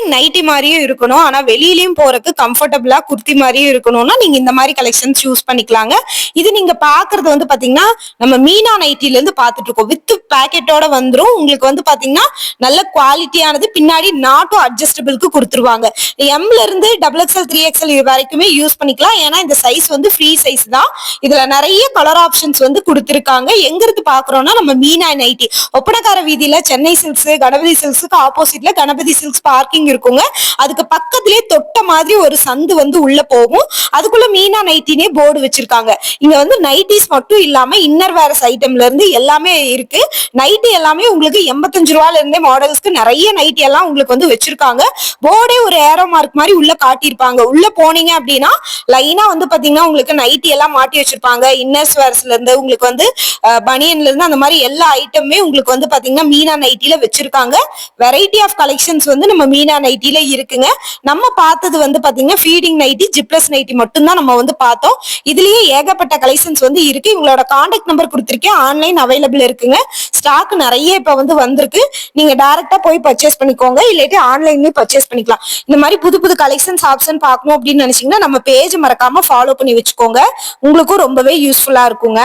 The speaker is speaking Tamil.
ஃபீடிங் நைட்டி மாதிரியும் இருக்கணும், ஆனா வெளியிலயும் போறதுக்கு கம்ஃபர்டபுளா குர்த்தி மாதிரியும் இருக்கணும்னா நீங்க இந்த மாதிரி கலெக்ஷன்ஸ் யூஸ் பண்ணிக்கலாங்க. இது நீங்க பாக்குறது வந்து பாத்தீங்கன்னா நம்ம மீனா நைட்டில இருந்து பாத்துட்டு இருக்கோம். வித் பேக்கெட்டோட வந்துரும். உங்களுக்கு வந்து பாத்தீங்கன்னா நல்ல குவாலிட்டியானது, பின்னாடி நாட்டும் அட்ஜஸ்டபிளுக்கு கொடுத்துருவாங்க. எம்ல இருந்து டபுள் எக்ஸ்எல் 3XL இது வரைக்குமே யூஸ் பண்ணிக்கலாம். ஏன்னா இந்த சைஸ் வந்து ஃப்ரீ சைஸ் தான். இதுல நிறைய கலர் ஆப்ஷன்ஸ் வந்து கொடுத்துருக்காங்க. எங்க இருந்து பாக்குறோம்னா நம்ம மீனா நைட்டி ஒப்பனக்கார வீதியில சென்னை சில்க்ஸ் கணபதி சில்க்ஸுக்கு ஆப்போசிட்ல கணபதி சில்க்ஸ் பார்க்கிங் இருக்குங்க. அதுக்கு பக்கத்திலேயே தொட்ட மாதிரி ஒரு சந்து வந்து உள்ள போகும். அதுக்குள்ள மீனா நைட்டினே போர்டு வச்சிருக்காங்க. இங்க வந்து நைட்டிஸ் மட்டும் இல்லாம இன்னர் வேர்ஸ் ஐட்டம்ல இருந்து எல்லாமே இருக்கு. நைட்டி எல்லாமே உங்களுக்கு 85 ரூபாயில இருந்தே மாடல்ஸ்க்கு நிறைய நைட்டி எல்லாம் உங்களுக்கு வந்து வச்சிருக்காங்க. போர்டே ஒரு ஏரோ மார்க் மாதிரி உள்ள காட்டியிருப்பாங்க. உள்ள போனீங்க அப்படின்னா லைனா வந்து பாத்தீங்கன்னா உங்களுக்கு நைட்டி எல்லாம் மாட்டி வச்சிருப்பாங்க. இன்னர்ஸ் வேர்ஸ்ல இருந்து உங்களுக்கு வந்து பனியன்ல இருந்து அந்த மாதிரி எல்லா ஐட்டமுமே உங்களுக்கு வந்து பாத்தீங்கன்னா மீனா நைட்டில வச்சிருக்காங்க. வெரைட்டி ஆஃப் கலெக்ஷன்ஸ் வந்து நம்ம மீனா நைட்டில இருக்குங்க. நம்ம பார்த்தது வந்து பாத்தீங்கன்னா ஃபீடிங் நைட்டி ஜிப்லஸ் நைட்டி மட்டும் தான் நம்ம வந்து பார்த்தோம். இதுலயே ஏகப்பட்ட கலெக்ஷன்ஸ் வந்து இருக்கு. இவங்களோட கான்டாக்ட் நம்பர் கொடுத்திருக்கேன். ஆன்லைன் அவைலபிள் இருக்குங்க. ஸ்டாக் நிறைய இப்ப வந்து வந்திருக்கு. நீங்க டைரக்டா போய் பர்ச்சேஸ் பண்ணிக்கோங்க, இல்லாட்டி ஆன்லைன்லயும் பர்ச்சேஸ் பண்ணிக்கலாம். இந்த மாதிரி புது புது கலெக்ஷன்ஸ் ஆப்ஷன் பார்க்கணும் அப்படின்னு நினைச்சீங்கன்னா நம்ம பேஜ் மறக்காம ஃபாலோ பண்ணி வச்சுக்கோங்க. உங்களுக்கும் ரொம்பவே யூஸ்ஃபுல்லா இருக்குங்க.